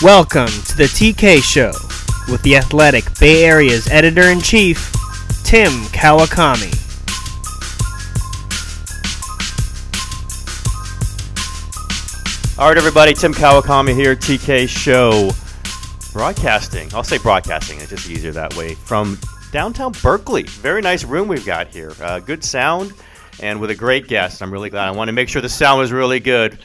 Welcome to the TK Show with the Athletic Bay Area's Editor-in-Chief, Tim Kawakami. All right, everybody, Tim Kawakami here, TK Show. Broadcasting. I'll say broadcasting. It's just easier that way. From downtown Berkeley. Very nice room we've got here. Good sound and with a great guest. I'm really glad. I want to make sure the sound was really good.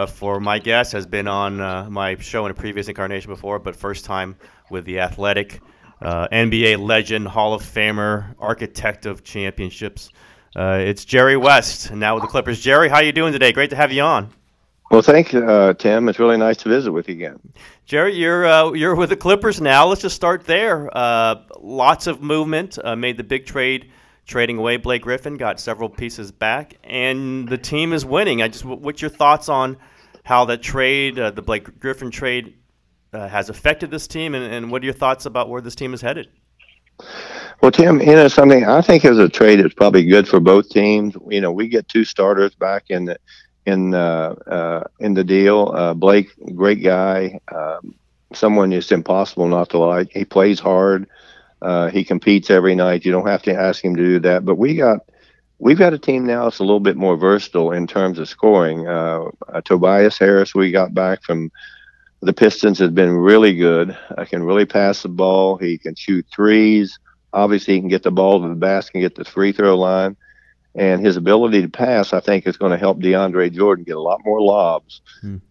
For my guest has been on my show in a previous incarnation before, but first time with the Athletic, NBA legend, Hall of Famer, architect of championships. It's Jerry West, and now with the Clippers. Jerry, how you doing today? Great to have you on. Well, thank you, Tim. It's really nice to visit with you again. Jerry, you're with the Clippers now. Let's just start there. Lots of movement. Made the big trade. Trading away Blake Griffin, got several pieces back, and the team is winning. What's your thoughts on how that trade, the Blake Griffin trade, has affected this team, and what are your thoughts about where this team is headed? Well, Tim, something I think is a trade that's probably good for both teams. We get two starters back in the deal. Blake, great guy, someone it's impossible not to like. He plays hard. He competes every night. You don't have to ask him to do that. But we've got a team now that's a little bit more versatile in terms of scoring. Tobias Harris, we got back from the Pistons, has been really good. Can really pass the ball. He can shoot threes. Obviously, he can get the ball to the basket and get the free throw line. And his ability to pass, I think, is going to help DeAndre Jordan get a lot more lobs.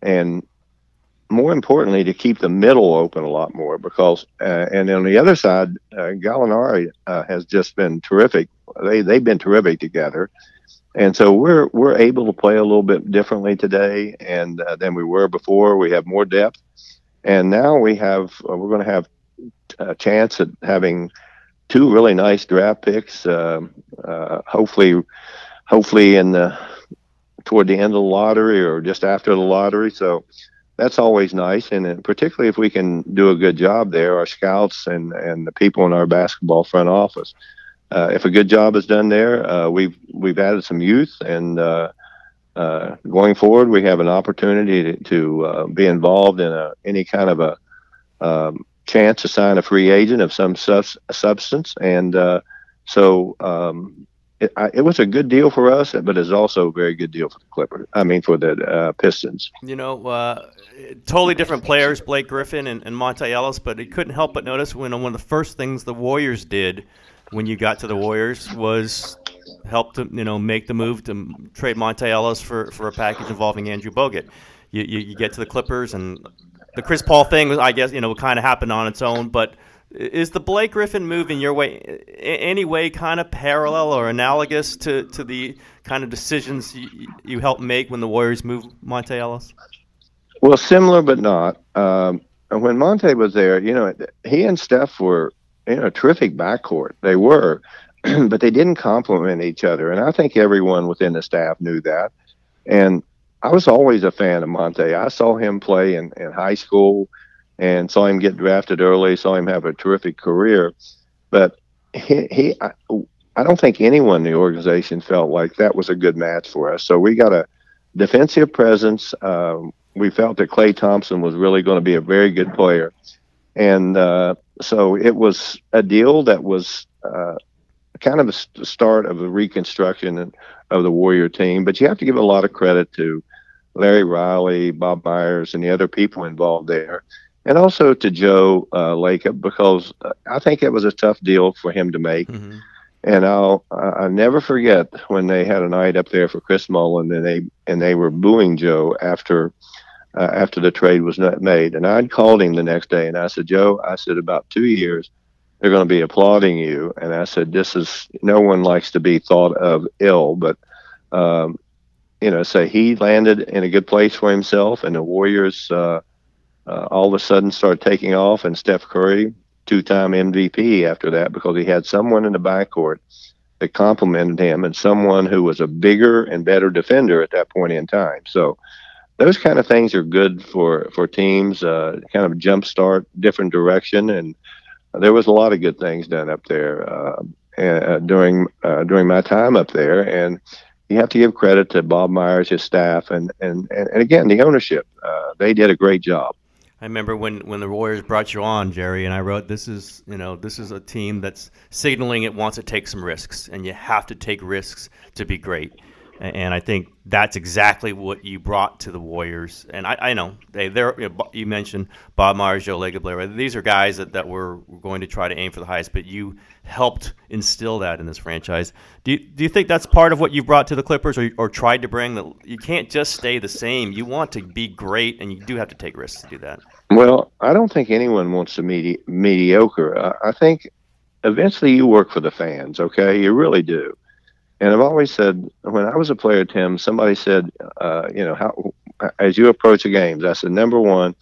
And more importantly, to keep the middle open a lot more because, and on the other side, Gallinari has just been terrific. They've been terrific together, and so we're able to play a little bit differently today, and than we were before. We have more depth, and now we're going to have a chance at having two really nice draft picks. Hopefully toward the end of the lottery or just after the lottery. So. That's always nice, and particularly if we can do a good job there, our scouts and the people in our basketball front office. If a good job is done there, we've added some youth, and going forward, we have an opportunity to be involved in any kind of a chance to sign a free agent of some substance, and it was a good deal for us, but it's also a very good deal for the Clippers. For the Pistons. Totally different players, Blake Griffin and Monta Ellis, but it couldn't help but notice one of the first things the Warriors did when you got to the Warriors was help to make the move to trade Monta Ellis for a package involving Andrew Bogut. You get to the Clippers, and the Chris Paul thing was, I guess, kind of happened on its own, but. Is the Blake Griffin move in your way, any way, kind of parallel or analogous to the kind of decisions you helped make when the Warriors moved Monta Ellis? Well, similar but not. When Monte was there, he and Steph were a terrific backcourt. They were, but they didn't complement each other, and I think everyone within the staff knew that. And I was always a fan of Monte. I saw him play in high school. And saw him get drafted early, saw him have a terrific career. But I don't think anyone in the organization felt like that was a good match for us. So we got a defensive presence. We felt that Klay Thompson was really going to be a very good player. And so it was a deal that was kind of the start of the reconstruction of the Warrior team. But you have to give a lot of credit to Larry Riley, Bob Myers, and the other people involved there. And also to Joe Lacob, because I think it was a tough deal for him to make. Mm-hmm. And I'll never forget when they had a night up there for Chris Mullin, and they were booing Joe after the trade was not made. And I'd called him the next day, and I said, Joe, about 2 years, they're going to be applauding you. And I said, no one likes to be thought of ill, but say he landed in a good place for himself, and the Warriors. All of a sudden start taking off, and Steph Curry, two-time MVP after that, because he had someone in the backcourt that complimented him and someone who was a bigger and better defender at that point in time. So those kind of things are good for teams, kind of jumpstart different direction. And there was a lot of good things done up there during my time up there. And you have to give credit to Bob Myers, his staff, and again, the ownership. They did a great job. I remember when the Warriors brought you on, Jerry, and I wrote, this is a team that's signaling it wants to take some risks, and you have to take risks to be great. And I think that's exactly what you brought to the Warriors. And I know you mentioned Bob Myers, Joe Lacob. These are guys that were going to try to aim for the highest, but you helped instill that in this franchise. Do you think that's part of what you brought to the Clippers, or tried to bring? That you can't just stay the same. You want to be great, and you do have to take risks to do that. Well, I don't think anyone wants to be mediocre. I think eventually you work for the fans, okay? You really do. And I've always said, when I was a player, Tim, somebody said, how as you approach the games, I said, number one,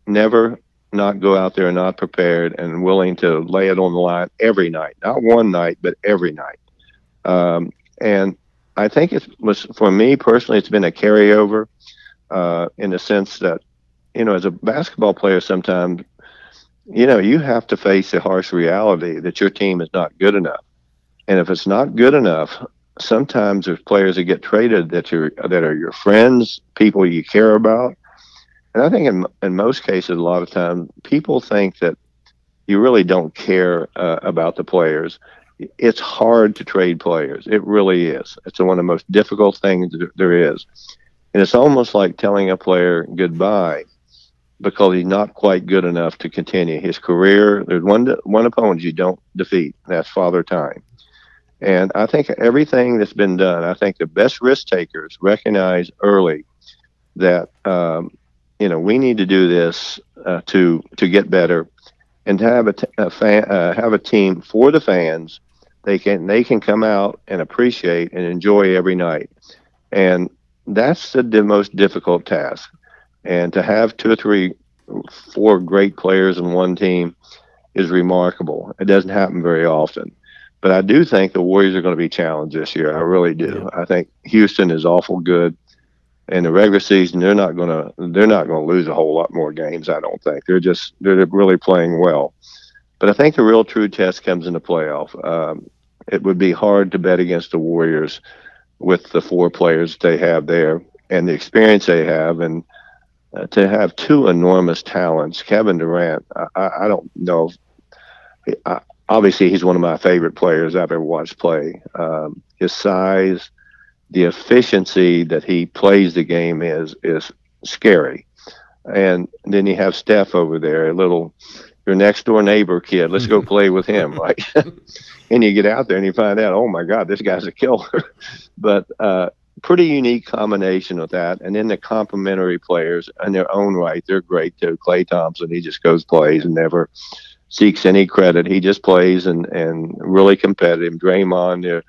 never not go out there not prepared and willing to lay it on the line every night. Not one night, but every night. And I think it was, for me personally, it's been a carryover in the sense that, as a basketball player, sometimes, you have to face the harsh reality that your team is not good enough. And if it's not good enough, sometimes there's players that get traded that are your friends, people you care about. And I think in most cases, a lot of times, people think that you really don't care about the players. It's hard to trade players. It really is. It's one of the most difficult things there is. And it's almost like telling a player goodbye because he's not quite good enough to continue his career. There's one opponent you don't defeat. That's Father Time. And I think everything that's been done, I think the best risk takers recognize early that, we need to do this to get better, and to have a team for the fans. They can come out and appreciate and enjoy every night. And that's the most difficult task. And to have 2 or 3, 4 great players in one team is remarkable. It doesn't happen very often. But I do think the Warriors are going to be challenged this year. I really do. I think Houston is awful good. In the regular season, they're not going to lose a whole lot more games, I don't think. They're really playing well. But I think the real true test comes in the playoff. It would be hard to bet against the Warriors with the 4 players they have there and the experience they have, and to have 2 enormous talents. Kevin Durant, I don't know. Obviously, he's one of my favorite players I've ever watched play. His size, the efficiency that he plays the game is scary. And then you have Steph over there, your next door neighbor kid. Let's go play with him. Like, and you get out there and you find out, oh my God, this guy's a killer. But pretty unique combination of that. And then the complementary players in their own right, they're great too. Klay Thompson, he just plays and never seeks any credit. He just plays and really competitive. Draymond,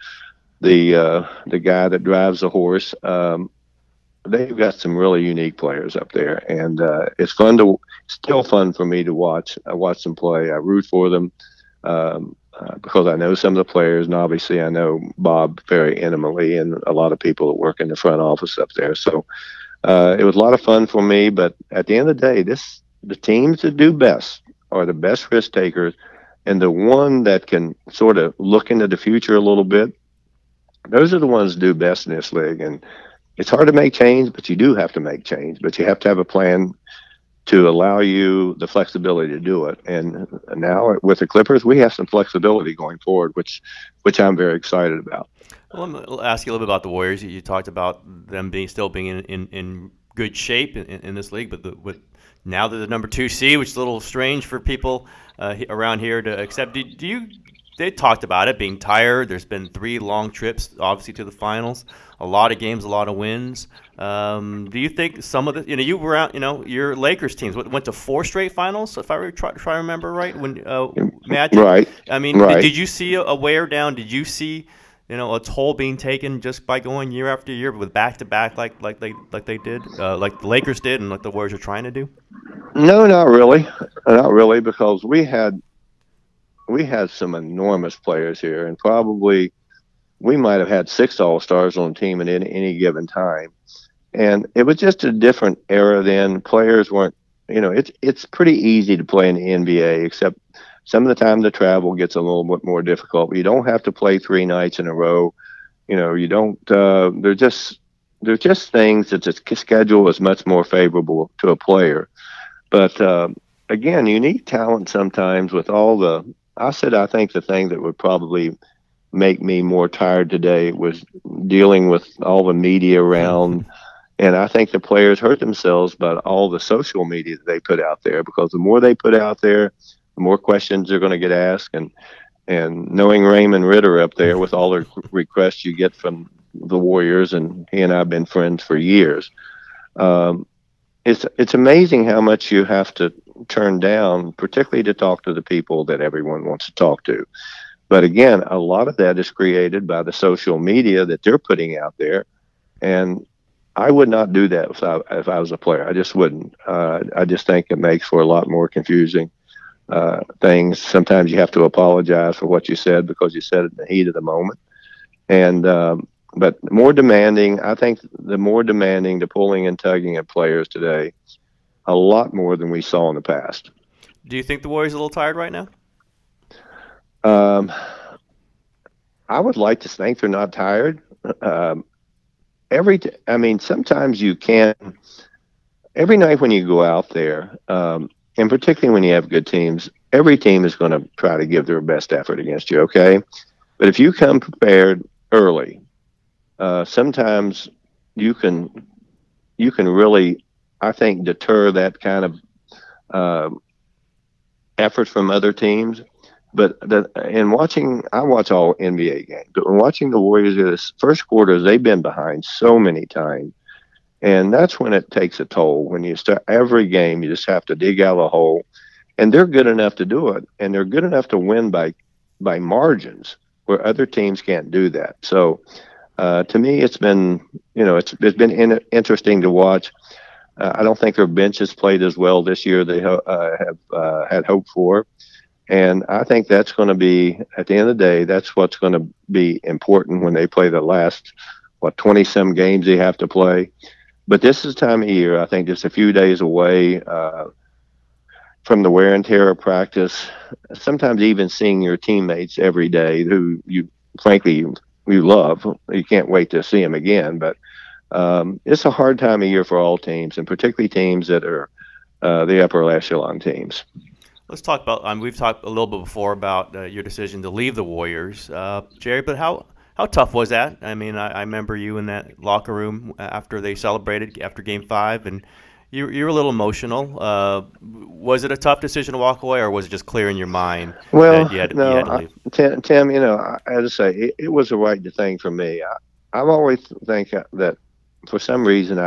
the guy that drives the horse. They've got some really unique players up there, and it's still fun for me to watch. I watch them play. I root for them because I know some of the players, and obviously I know Bob very intimately, and a lot of people that work in the front office up there. So it was a lot of fun for me. But at the end of the day, the teams that do best are the best risk takers, and the one that can sort of look into the future a little bit. Those are the ones that do best in this league. And it's hard to make change, but you do have to make change. But you have to have a plan to allow you the flexibility to do it. And now with the Clippers, we have some flexibility going forward, which I'm very excited about. Well, I'll ask you a little bit about the Warriors. You talked about them still being in good shape in this league, but now they're the number 2 seed, which is a little strange for people around here to accept. They talked about it being tired. There's been 3 long trips, obviously, to the finals. A lot of games, a lot of wins. Do you think some of the, you were out, your Lakers teams went to 4 straight finals, if I try to remember right, when Magic. Right. I mean, right. Did you see a wear down? Did you see, a toll being taken just by going year after year with back to back like they did, like the Lakers did, and like the Warriors are trying to do? No, not really, because we had some enormous players here, and probably we might have had 6 All-Stars on the team at any given time. And it was just a different era then. Players weren't, it's pretty easy to play in the NBA, except some of the time the travel gets a little bit more difficult. But you don't have to play 3 nights in a row. You don't, they're just things that the schedule is much more favorable to a player. But again, unique talent sometimes with all the. I think the thing that would probably make me more tired today was dealing with all the media around. And I think the players hurt themselves by all the social media that they put out there, because the more they put out there, the more questions they're going to get asked. And knowing Raymond Ritter up there with all the requests you get from the Warriors, and he and I have been friends for years, it's amazing how much you have to turn down, particularly to talk to the people that everyone wants to talk to. But again, a lot of that is created by the social media that they're putting out there. And I would not do that if I was a player. I just wouldn't. I just think it makes for a lot more confusing things. Sometimes you have to apologize for what you said because you said it in the heat of the moment. And but more demanding, I think the more demanding, the pulling and tugging of players today, a lot more than we saw in the past. Do you think the Warriors are a little tired right now? I would like to think they're not tired. Sometimes you can. Every night when you go out there, and particularly when you have good teams, every team is going to try to give their best effort against you, okay? But if you come prepared early, sometimes you can really, I think, deter that kind of effort from other teams. But I watch all NBA games, but when watching the Warriors this first quarters, they've been behind so many times. And that's when it takes a toll. When you start every game, you just have to dig out of the hole. And they're good enough to do it. And they're good enough to win by margins where other teams can't do that. So to me, it's been, it's been interesting to watch. I don't think their bench has played as well this year they have had hope for. And I think that's going to be, at the end of the day, that's what's going to be important when they play the last, 20-some games they have to play. But this is the time of year, I think, just a few days away from the wear and tear of practice, sometimes even seeing your teammates every day who frankly, you love. You can't wait to see them again. But it's a hard time of year for all teams, and particularly teams that are the upper echelon teams. Let's talk about. We've talked a little bit before about your decision to leave the Warriors, Jerry. But how tough was that? I mean, I remember you in that locker room after they celebrated after Game 5, and you were a little emotional. Was it a tough decision to walk away, or was it just clear in your mind that you had to leave? Tim, I had to say it was the right thing for me. I've always think that for some reason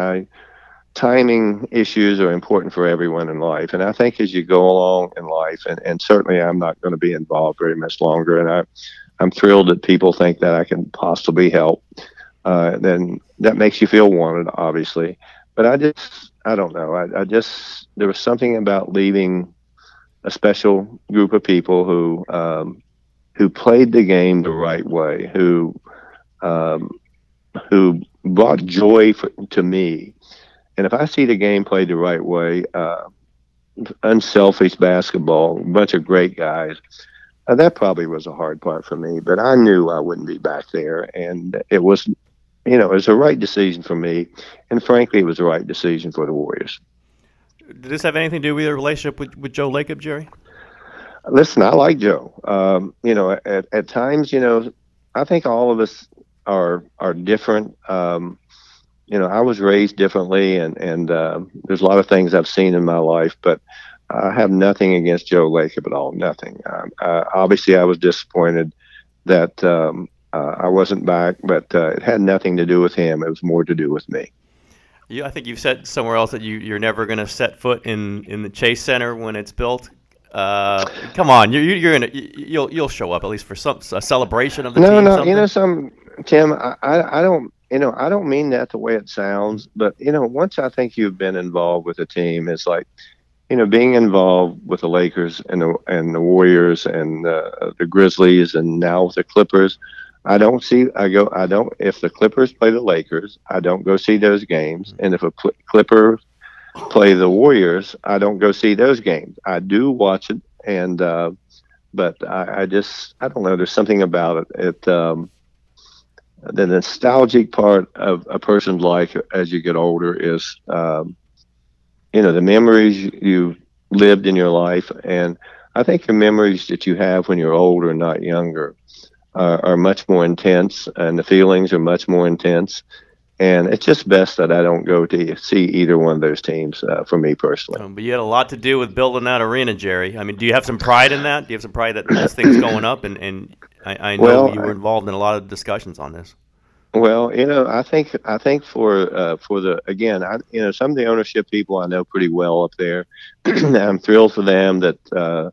timing issues are important for everyone in life. And I think as you go along in life, and certainly I'm not going to be involved very much longer, and I'm thrilled that people think that I can possibly help. Then that makes you feel wanted, obviously. But I don't know. There was something about leaving a special group of people who played the game the right way, who brought joy to me. And if I see the game played the right way, unselfish basketball, a bunch of great guys, that probably was a hard part for me. But I knew I wouldn't be back there, and it was, it was the right decision for me. And frankly, it was the right decision for the Warriors. Did this have anything to do with your relationship with Joe Lacob, Jerry? Listen, I like Joe. At times, I think all of us are different. I was raised differently, and there's a lot of things I've seen in my life, but I have nothing against Joe Lacob at all. Nothing. Obviously, I was disappointed that I wasn't back, but it had nothing to do with him. It was more to do with me. I think you've said somewhere else that you're never going to set foot in the Chase Center when it's built. Come on, you'll show up at least for a celebration of the team. No, Tim, I don't. I don't mean that the way it sounds, but once I think you've been involved with a team, it's like, being involved with the Lakers and the Warriors and the Grizzlies and now with the Clippers. If the Clippers play the Lakers, I don't go see those games. And if a Clipper play the Warriors, I don't go see those games. I do watch it, and but I don't know. There's something about it. The nostalgic part of a person's life as you get older is the memories you lived in your life, and I think the memories that you have when you're older, not younger, are much more intense, and the feelings are much more intense. And it's just best that I don't go to see either one of those teams for me personally. But you had a lot to do with building that arena, Jerry. I mean, do you have some pride in that? Do you have some pride that this thing's going up? And I know you were involved in a lot of discussions on this. Well, I think for the again, some of the ownership people I know pretty well up there. I'm thrilled for them that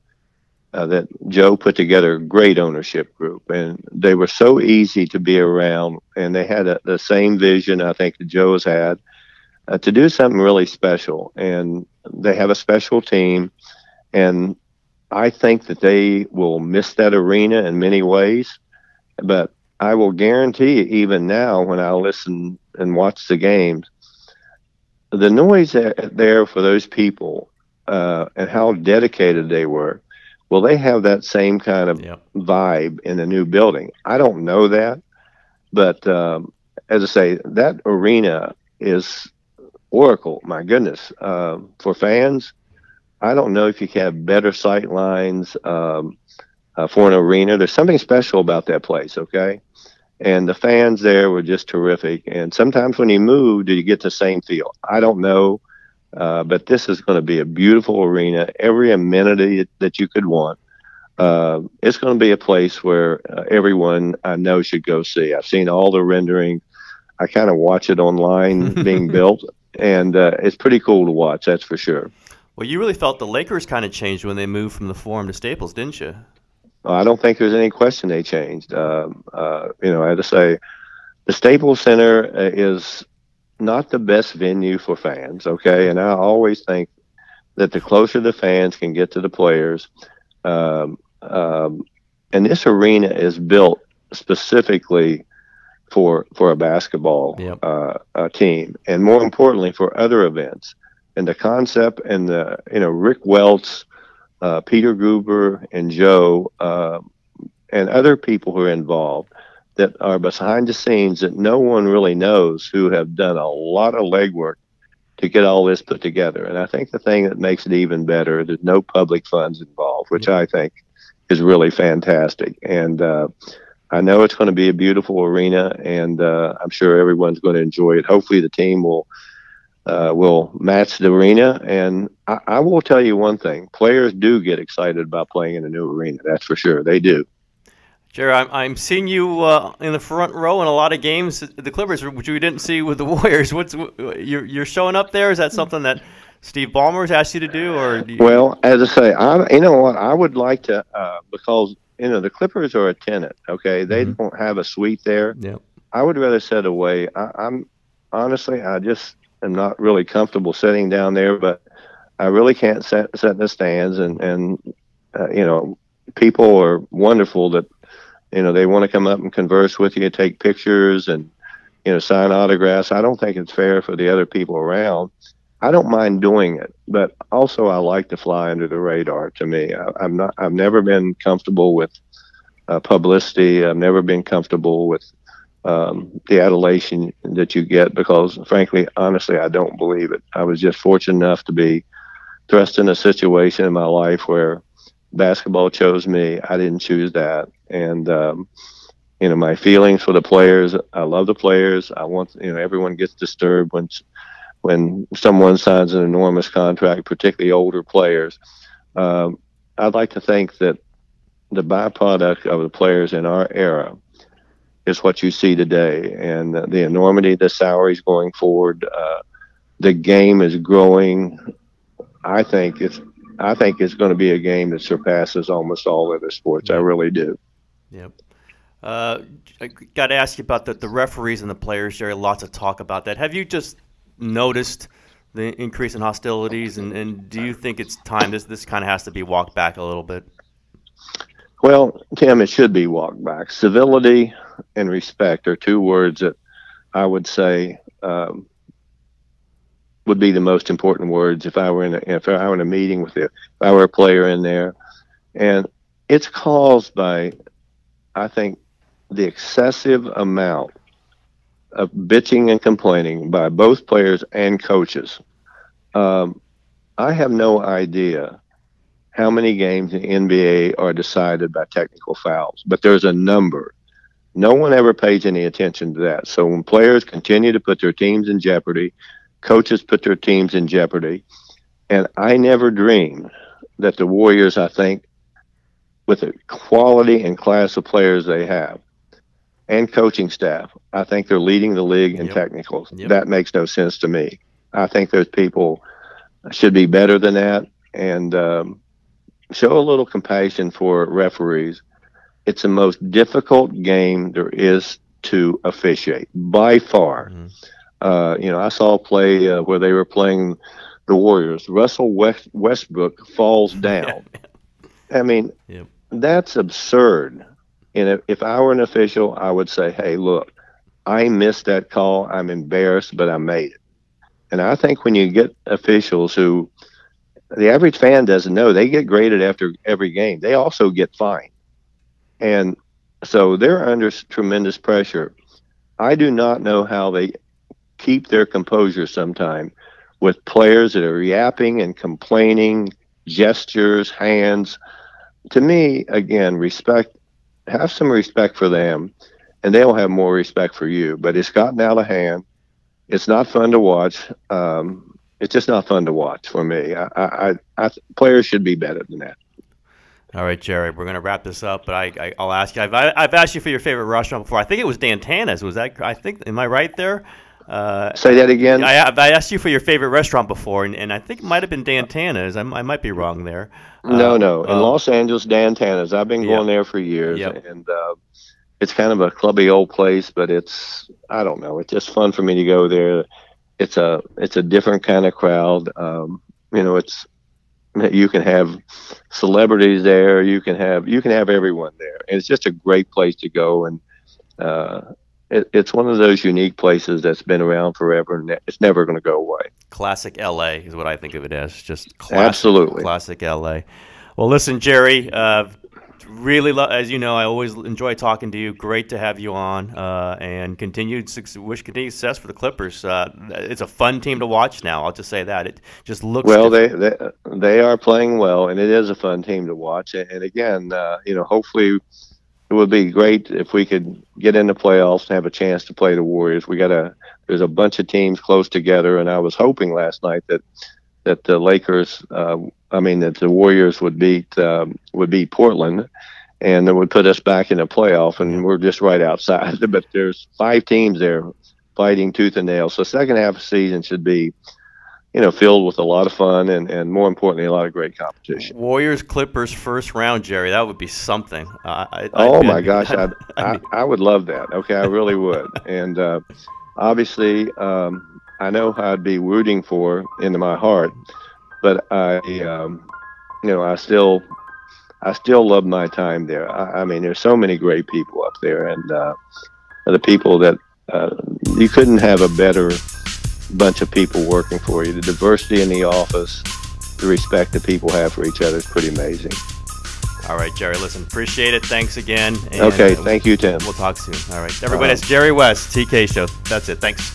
Joe put together a great ownership group, and they were so easy to be around, and they had the same vision I think that Joe's had to do something really special, and they have a special team, and I think that they will miss that arena in many ways, but I will guarantee you, even now when I listen and watch the games, the noise there for those people and how dedicated they were. Will they have that same kind of vibe in the new building? I don't know that, but as I say, that arena is Oracle. My goodness, for fans, I don't know if you can have better sight lines for an arena. There's something special about that place, okay? And the fans there were just terrific. And sometimes when you move, do you get the same feel? I don't know. But this is going to be a beautiful arena, every amenity that you could want. It's going to be a place where everyone I know should go see. I've seen all the rendering. I kind of watch it online being built, and it's pretty cool to watch, that's for sure. Well, you really felt the Lakers kind of changed when they moved from the Forum to Staples, didn't you? I don't think there's any question they changed. I had to say the Staples Center is not the best venue for fans, okay? And I always think that the closer the fans can get to the players, and this arena is built specifically for a basketball team, and more importantly for other events. And the concept and the Rick Welts, Peter Guber, and Joe, and other people who are involved that are behind the scenes that no one really knows, who have done a lot of legwork to get all this put together. And I think the thing that makes it even better, there's no public funds involved, which I think is really fantastic. And I know it's going to be a beautiful arena, and I'm sure everyone's going to enjoy it. Hopefully the team will match the arena. And I will tell you one thing, players do get excited about playing in a new arena. That's for sure. They do. Jerry, I'm seeing you in the front row in a lot of games, the Clippers, which we didn't see with the Warriors. You're showing up there? Is that something that Steve Ballmer's asked you to do, or? Well, as I say, you know what? I would like to because the Clippers are a tenant. Okay, they don't have a suite there. Yep. I would rather sit away. I'm honestly, I just am not really comfortable sitting down there, but I really can't sit in the stands. And people are wonderful that. They want to come up and converse with you, take pictures, and sign autographs. I don't think it's fair for the other people around. I don't mind doing it, but also I like to fly under the radar. To me, I've never been comfortable with publicity. I've never been comfortable with the adulation that you get because, frankly, honestly, I don't believe it. I was just fortunate enough to be thrust in a situation in my life where basketball chose me. I didn't choose that. And, my feelings for the players, I love the players. I want, everyone gets disturbed when someone signs an enormous contract, particularly older players. I'd like to think that the byproduct of the players in our era is what you see today. And the enormity of the salaries going forward, the game is growing. I think it's going to be a game that surpasses almost all other sports. I really do. Yep. I got to ask you about the referees and the players, Jerry. Lots of talk about that. Have you just noticed the increase in hostilities, and do you think it's time this kind of has to be walked back a little bit? Well, Tim, it should be walked back. Civility and respect are two words that I would say would be the most important words if I were in a meeting with if I were a player in there. And it's caused by, I think, the excessive amount of bitching and complaining by both players and coaches. I have no idea how many games in the NBA are decided by technical fouls, but there's a number. No one ever pays any attention to that. So when players continue to put their teams in jeopardy, coaches put their teams in jeopardy, and I never dreamed that the Warriors, I think, with the quality and class of players they have and coaching staff, I think they're leading the league in technicals. That makes no sense to me. I think those people should be better than that, and show a little compassion for referees. It's the most difficult game there is to officiate by far. I saw a play where they were playing the Warriors. Russell Westbrook falls down. I mean, that's absurd. And if I were an official, I would say, hey, look, I missed that call. I'm embarrassed, but I made it. And I think when you get officials who the average fan doesn't know, they get graded after every game. They also get fined. And so they're under tremendous pressure. I do not know how they keep their composure sometime with players that are yapping and complaining, gestures, hands. To me, again, respect. Have some respect for them, and they'll have more respect for you. But it's gotten out of hand. It's not fun to watch. It's just not fun to watch for me. Players should be better than that. All right, Jerry, we're going to wrap this up, but I'll ask you. I've asked you for your favorite restaurant before. I think it was Dantana's. Was that? Am I right there? Say that again. I asked you for your favorite restaurant before, and I think it might have been Dantana's. I might be wrong there. No. In Los Angeles, Dantana's. I've been going there for years, and it's kind of a clubby old place, but I don't know. It's just fun for me to go there. It's a different kind of crowd. You can have celebrities there. You can have everyone there. And it's just a great place to go, and it's one of those unique places that's been around forever, and it's never going to go away. Classic LA is what I think of it as. Just absolutely classic LA. Well, listen, Jerry, really, as you know, I always enjoy talking to you. Great to have you on, and continued success for the Clippers. It's a fun team to watch now. I'll just say that. It just looks well. They are playing well, and it is a fun team to watch. And again, hopefully, it would be great if we could get in the playoffs and have a chance to play the Warriors. There's a bunch of teams close together, and I was hoping last night that the Lakers, that the Warriors would beat Portland, and that would put us back in the playoff, and we're just right outside. But there's 5 teams there fighting tooth and nail. So second half of the season should be, filled with a lot of fun and more importantly, a lot of great competition. Warriors Clippers first round, Jerry. That would be something. My gosh, I would love that. Okay, I really would. And obviously, I know how I'd be rooting for into my heart, but I still love my time there. There's so many great people up there, and the people that you couldn't have a better bunch of people working for you. The diversity in the office, the respect that people have for each other is pretty amazing. All right, Jerry, listen, appreciate it. Thanks again. And okay, thank you, Tim. We'll talk soon. All right, everybody, that's Jerry West, TK Show. That's it. Thanks.